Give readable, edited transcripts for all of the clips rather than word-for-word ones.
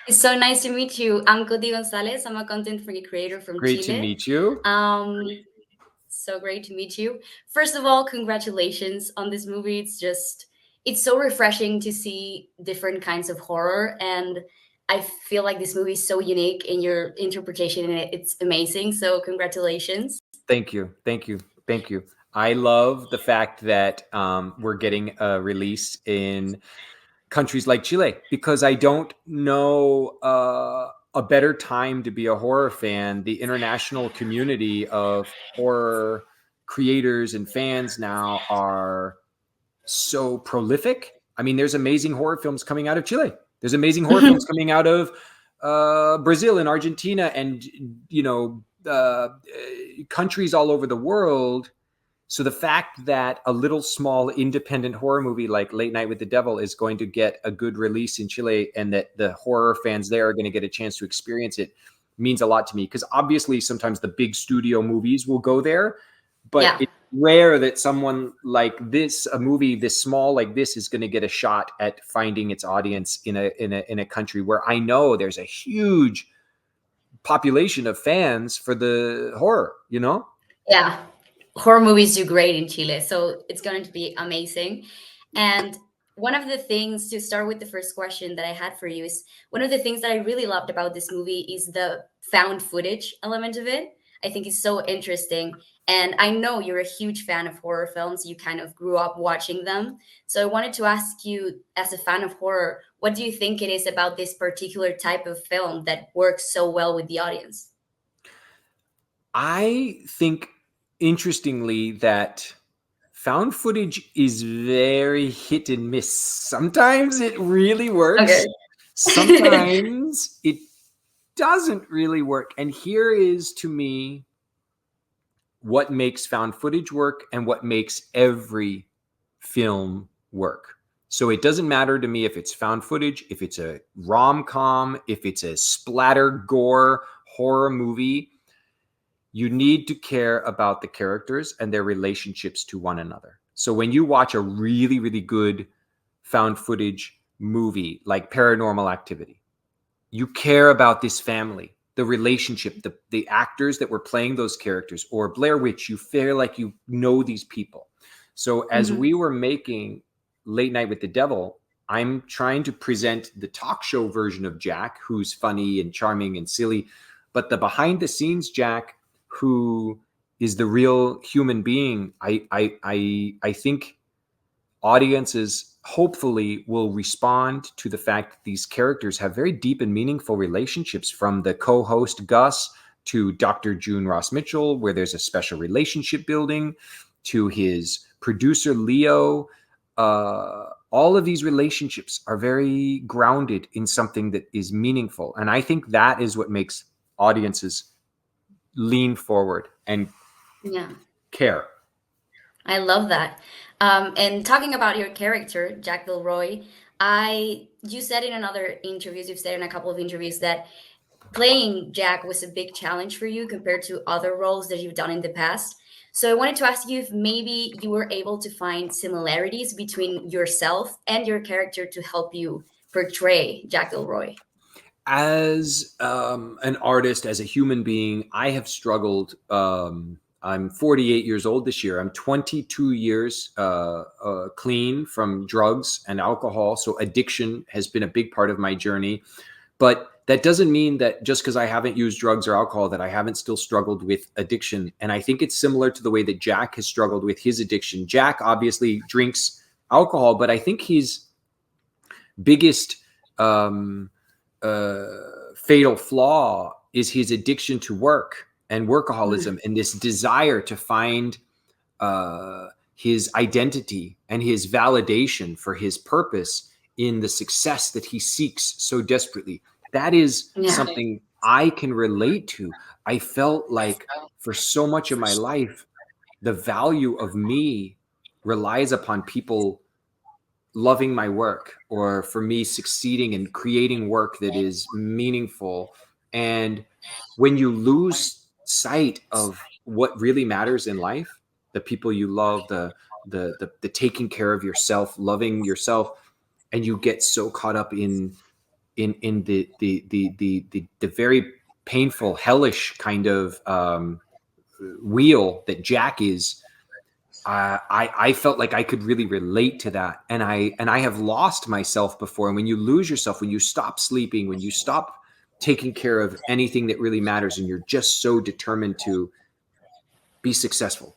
It's so nice to meet you. I'm Cody Gonzalez. I'm a content creator from Great to Chile. meet you. Um, so great to meet you. First of all, congratulations on this movie. It's so refreshing to see different kinds of horror. And I feel like this movie is so unique in your interpretation, and it's amazing. So, congratulations. Thank you. Thank you. Thank you. I love the fact that we're getting a release in countries like Chile because I don't know a better time to be a horror fan. The international community of horror creators and fans now are so prolific. I mean, there's amazing horror films coming out of Chile. There's amazing horror films coming out of Brazil and Argentina, and countries all over the world. So the fact that a little small independent horror movie like Late Night with the Devil is going to get a good release in Chile, and that the horror fans there are going to get a chance to experience it, means a lot to me. Because obviously, sometimes the big studio movies will go there, but Yeah. it's rare that someone like this, a movie this small like this, is going to get a shot at finding its audience in a country where I know there's a huge population of fans for the horror. Yeah. Horror movies do great in Chile, so it's going to be amazing. And one of the things, to start with the first question that I had for you, is one of the things that I really loved about this movie is the found footage element of it. I think it's so interesting. And I know you're a huge fan of horror films. You kind of grew up watching them. So I wanted to ask you, as a fan of horror, what do you think it is about this particular type of film that works so well with the audience? I think, interestingly, that found footage is very hit and miss. Sometimes it really Okay. works, sometimes it doesn't really work. And here is, to me, what makes found footage work and what makes every film work. So it doesn't matter to me if it's found footage, if it's a rom-com, if it's a splatter gore horror movie. You need to care about the characters and their relationships to one another. So when you watch a really, really good found footage movie like Paranormal Activity, you care about this family, the relationship, the actors that were playing those characters. Or Blair Witch, you feel like you know these people. So as Mhm. we were making Late Night with the Devil, I'm trying to present the talk show version of Jack, who's funny and charming and silly, but the behind the scenes Jack, who is the real human being. I think audiences hopefully will respond to the fact that these characters have very deep and meaningful relationships, from the co-host Gus to Dr. June Ross Mitchell, where there's a special relationship building, to his producer Leo. All of these relationships are very grounded in something that is meaningful, and I think that is what makes audiences lean forward and Yeah. care. I love that. And talking about your character, Jack Delroy, you said in another interviews, you've said in a couple of interviews that playing Jack was a big challenge for you compared to other roles that you've done in the past. So I wanted to ask you if maybe you were able to find similarities between yourself and your character to help you portray Jack Delroy. As an artist, as a human being, I have struggled. I'm 48 years old this year. I'm 22 years clean from drugs and alcohol. So addiction has been a big part of my journey. But that doesn't mean that just because I haven't used drugs or alcohol, that I haven't still struggled with addiction. And I think it's similar to the way that Jack has struggled with his addiction. Jack obviously drinks alcohol, but I think his biggest um, uh, fatal flaw is his addiction to work and workaholism, and this desire to find his identity and his validation for his purpose in the success that he seeks so desperately. That is Yeah. something I can relate to. I felt like for so much of my life, the value of me relies upon people loving my work, or for me succeeding and creating work that is meaningful. And when you lose sight of what really matters in life, the people you love, the taking care of yourself, loving yourself, and you get so caught up in in the very painful, hellish kind of wheel that Jack is, I felt like I could really relate to that. And I have lost myself before. And when you lose yourself, when you stop sleeping, when you stop taking care of anything that really matters, and you're just so determined to be successful,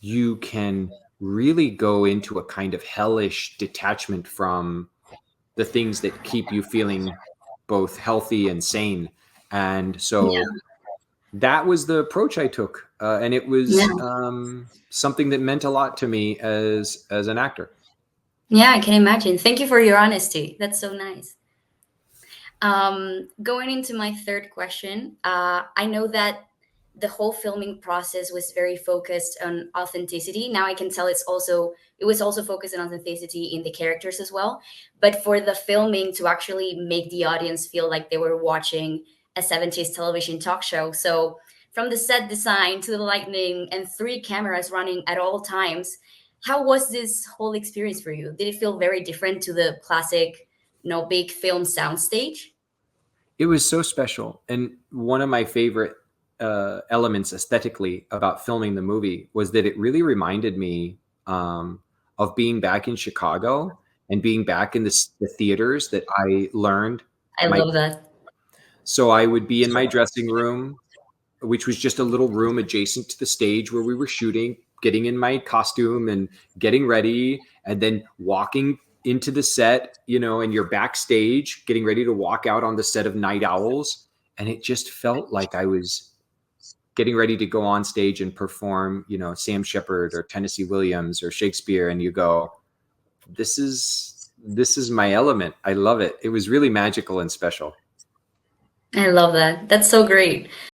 you can really go into a kind of hellish detachment from the things that keep you feeling both healthy and sane. And so Yeah. that was the approach I took, and it Yeah. was something that meant a lot to me as an actor. Yeah, I can imagine. Thank you for your honesty. That's so nice. Going into my third question, I know that the whole filming process was very focused on authenticity. Now I can tell it was also focused on authenticity in the characters as well. But for the filming to actually make the audience feel like they were watching a 70s television talk show. So from the set design to the lighting and three cameras running at all times, how was this whole experience for you? Did it feel very different to the classic, big film soundstage? It was so special, and one of my favorite elements aesthetically about filming the movie was that it really reminded me of being back in Chicago and being back in the theaters that I learned I my. love that. So I would be in my dressing room, which was just a little room adjacent to the stage where we were shooting, getting in my costume and getting ready, and then walking into the set, and you're backstage getting ready to walk out on the set of Night Owls. And it just felt like I was getting ready to go on stage and perform, Sam Shepard or Tennessee Williams or Shakespeare. And you go, this is my element. I love it. It was really magical and special. I love that. That's so great.